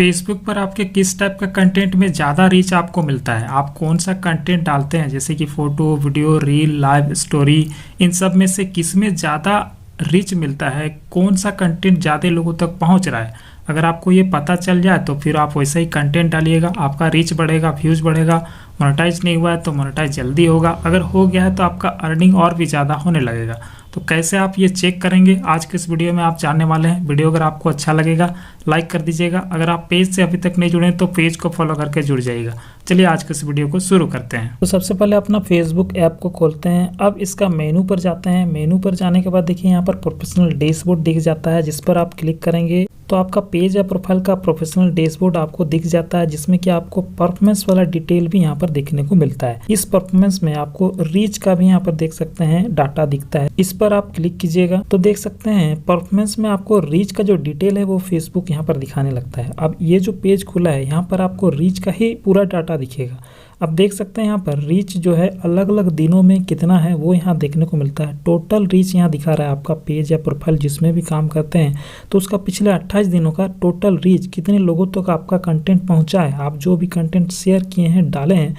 Facebook पर आपके किस टाइप का कंटेंट में ज़्यादा रीच आपको मिलता है? आप कौन सा कंटेंट डालते हैं, जैसे कि photo, video, reel, live story, इन सब में से किस में ज़्यादा रीच मिलता है? कौन सा कंटेंट ज़्यादा लोगों तक पहुंच रहा है? अगर आपको ये पता चल जाए तो फिर आप वैसा ही कंटेंट डालिएगा, आपका रीच बढ़ेगा, व्यूज़ बढ़ेगा। मोनेटाइज नहीं हुआ है तो मोनेटाइज जल्दी होगा, अगर हो गया है तो आपका अर्निंग और भी ज़्यादा होने लगेगा। तो कैसे आप ये चेक करेंगे, आज के इस वीडियो में आप जानने वाले हैं। वीडियो अगर आपको अच्छा लगेगा लाइक कर दीजिएगा। अगर आप पेज से अभी तक नहीं जुड़े हैं तो पेज को फॉलो करके जुड़ जाइएगा। चलिए आज के इस वीडियो को शुरू करते हैं। तो सबसे पहले अपना फेसबुक ऐप को खोलते हैं। अब इसका मेनू पर जाते हैं। मेनू पर जाने के बाद देखिए यहाँ पर प्रोफेशनल डैशबोर्ड दिख जाता है, जिस पर आप क्लिक करेंगे तो आपका पेज या प्रोफाइल का प्रोफेशनल डैशबोर्ड आपको दिख जाता है, जिसमें कि आपको परफॉर्मेंस वाला डिटेल भी यहाँ पर देखने को मिलता है। इस परफॉर्मेंस में आपको रीच का भी यहाँ पर देख सकते हैं डाटा दिखता है। इस पर आप क्लिक कीजिएगा तो देख सकते हैं परफॉर्मेंस में आपको रीच का जो डिटेल है वो फेसबुक यहाँ पर दिखाने लगता है। अब ये जो पेज खुला है यहाँ पर आपको रीच का ही पूरा डाटा दिखेगा। अब देख सकते हैं यहाँ पर रीच जो है अलग अलग दिनों में कितना है वो यहाँ देखने को मिलता है। टोटल रीच यहाँ दिखा रहा है आपका पेज या प्रोफाइल जिसमें भी काम करते हैं, तो उसका पिछले 28 दिनों का टोटल रीच कितने लोगों तक आपका कंटेंट पहुँचा है, आप जो भी कंटेंट शेयर किए हैं, डाले हैं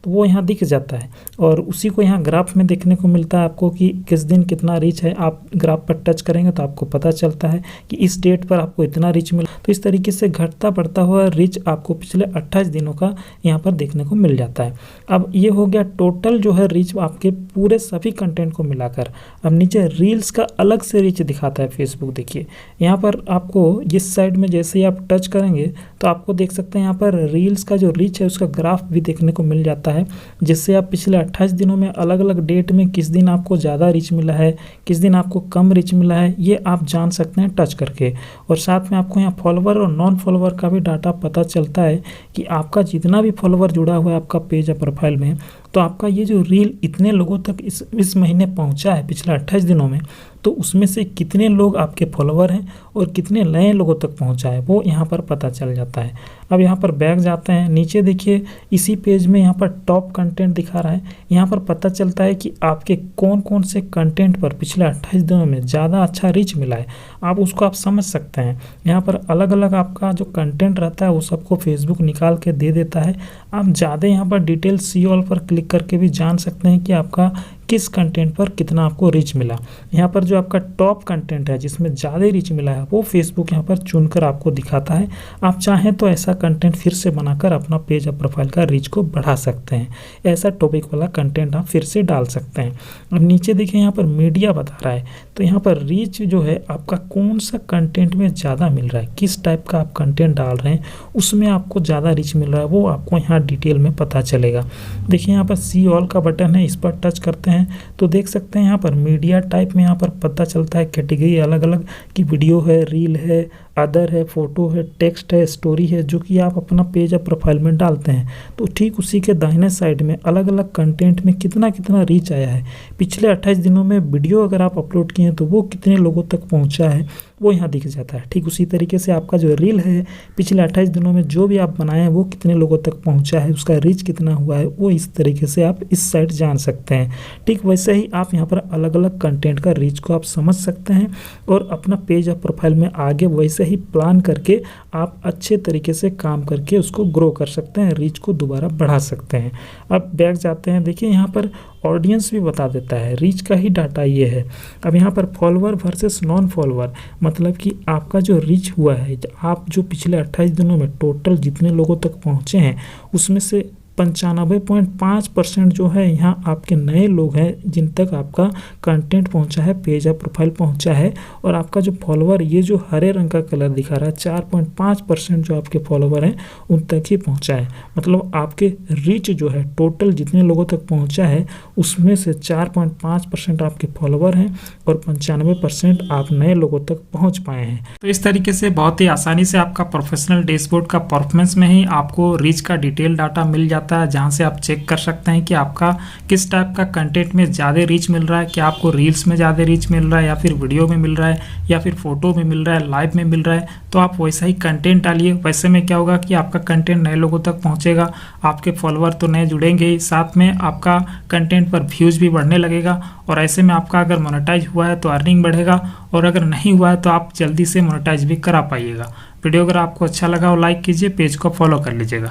वो यहाँ दिख जाता है। और उसी को यहाँ ग्राफ में देखने को मिलता है आपको कि किस दिन कितना रीच है। आप ग्राफ पर टच करेंगे तो आपको पता चलता है कि इस डेट पर आपको इतना रीच मिला। तो इस तरीके से घटता बढ़ता हुआ रीच आपको पिछले 28 दिनों का यहाँ पर देखने को मिल जाता है। अब ये हो गया टोटल जो है रीच आपके पूरे सभी कंटेंट को मिलाकर। अब नीचे रील्स का अलग से रीच दिखाता है फेसबुक। देखिए यहाँ पर आपको इस साइड में जैसे ही आप टच करेंगे तो आपको देख सकते हैं यहाँ पर रील्स का जो रीच है उसका ग्राफ भी देखने को मिल जाता है, जिससे आप पिछले 28 दिनों में अलग अलग डेट में किस दिन आपको ज़्यादा रीच मिला है, किस दिन आपको कम रीच मिला है, ये आप जान सकते हैं टच करके। और साथ में आपको यहाँ फॉलोवर और नॉन फॉलोवर का भी डाटा पता चलता है कि आपका जितना भी फॉलोवर जुड़ा हुआ है आपका पेज या प्रोफाइल में, तो आपका ये जो रील इतने लोगों तक इस महीने पहुंचा है पिछले 28 दिनों में, तो उसमें से कितने लोग आपके फॉलोवर हैं और कितने नए लोगों तक पहुंचा है वो यहाँ पर पता चल जाता है। अब यहाँ पर बैक जाते हैं, नीचे देखिए इसी पेज में यहाँ पर टॉप कंटेंट दिखा रहा है। यहाँ पर पता चलता है कि आपके कौन कौन से कंटेंट पर पिछले 28 दिनों में ज़्यादा अच्छा रीच मिला है, आप उसको आप समझ सकते हैं। यहाँ पर अलग अलग आपका जो कंटेंट रहता है वो सबको फेसबुक निकाल के दे देता है। आप ज़्यादा यहाँ पर डिटेल सी ऑल पर क्लिक करके भी जान सकते हैं कि आपका किस कंटेंट पर कितना आपको रीच मिला। यहाँ पर जो आपका टॉप कंटेंट है जिसमें ज़्यादा रीच मिला है वो फेसबुक यहाँ पर चुनकर आपको दिखाता है। आप चाहें तो ऐसा कंटेंट फिर से बनाकर अपना पेज या प्रोफाइल का रीच को बढ़ा सकते हैं। ऐसा टॉपिक वाला कंटेंट आप फिर से डाल सकते हैं। अब नीचे देखिए यहाँ पर मीडिया बता रहा है, तो यहाँ पर रीच जो है आपका कौन सा कंटेंट में ज़्यादा मिल रहा है, किस टाइप का आप कंटेंट डाल रहे हैं उसमें आपको ज़्यादा रीच मिल रहा है, वो आपको यहाँ डिटेल में पता चलेगा। देखिए यहाँ पर सी ऑल का बटन है, इस पर टच करते हैं तो देख सकते हैं यहाँ पर मीडिया टाइप में यहाँ पर पता चलता है कैटेगरी अलग अलग कि वीडियो है, रील है, अदर है, फोटो है, टेक्स्ट है, स्टोरी है, जो कि आप अपना पेज या प्रोफाइल में डालते हैं। तो ठीक उसी के दाहिने साइड में अलग अलग कंटेंट में कितना कितना रीच आया है। पिछले 28 दिनों में वीडियो अगर आप अपलोड किए हैं तो वो कितने लोगों तक पहुंचा है वो यहाँ दिख जाता है। ठीक उसी तरीके से आपका जो रील है पिछले 28 दिनों में जो भी आप बनाए हैं वो कितने लोगों तक पहुंचा है, उसका रीच कितना हुआ है, वो इस तरीके से आप इस साइड जान सकते हैं। ठीक वैसे ही आप यहाँ पर अलग अलग कंटेंट का रीच को आप समझ सकते हैं और अपना पेज या प्रोफाइल में आगे वैसे ही प्लान करके आप अच्छे तरीके से काम करके उसको ग्रो कर सकते हैं, रीच को दोबारा बढ़ा सकते हैं। अब बैक जाते हैं, देखिए यहाँ पर ऑडियंस भी बता देता है, रीच का ही डाटा ये है। अब यहाँ पर फॉलोवर वर्सेस नॉन फॉलोवर, मतलब कि आपका जो रीच हुआ है, आप जो पिछले 28 दिनों में टोटल जितने लोगों तक पहुँचे हैं उसमें से 95.5% जो है यहाँ आपके नए लोग हैं जिन तक आपका कंटेंट पहुँचा है, पेज या प्रोफाइल पहुँचा है। और आपका जो फॉलोवर, ये जो हरे रंग का कलर दिखा रहा है, 4.5% जो आपके फॉलोवर हैं उन तक ही पहुँचा है। मतलब आपके रीच जो है टोटल जितने लोगों तक पहुँचा है उसमें से 4.5% आपके फॉलोवर हैं और 95% आप नए लोगों तक पहुँच पाए हैं। तो इस तरीके से बहुत ही आसानी से आपका प्रोफेशनल डैशबोर्ड का परफॉर्मेंस में ही आपको रीच का डिटेल डाटा मिल जाता है, जहां से आप चेक कर सकते हैं कि आपका किस टाइप का कंटेंट में ज़्यादा रीच मिल रहा है। क्या आपको रील्स में ज़्यादा रीच मिल रहा है, या फिर वीडियो में मिल रहा है, या फिर फोटो में मिल रहा है, लाइव में मिल रहा है। तो आप वैसा ही कंटेंट डालिए। वैसे में क्या होगा कि आपका कंटेंट नए लोगों तक पहुंचेगा, आपके फॉलोअर तो नए जुड़ेंगे ही, साथ में आपका कंटेंट पर व्यूज़ भी बढ़ने लगेगा। और ऐसे में आपका अगर मोनेटाइज हुआ है तो अर्निंग बढ़ेगा, और अगर नहीं हुआ है तो आप जल्दी से मोनेटाइज भी करा पाइएगा। वीडियो अगर आपको अच्छा लगा हो लाइक कीजिए, पेज को फॉलो कर लीजिएगा।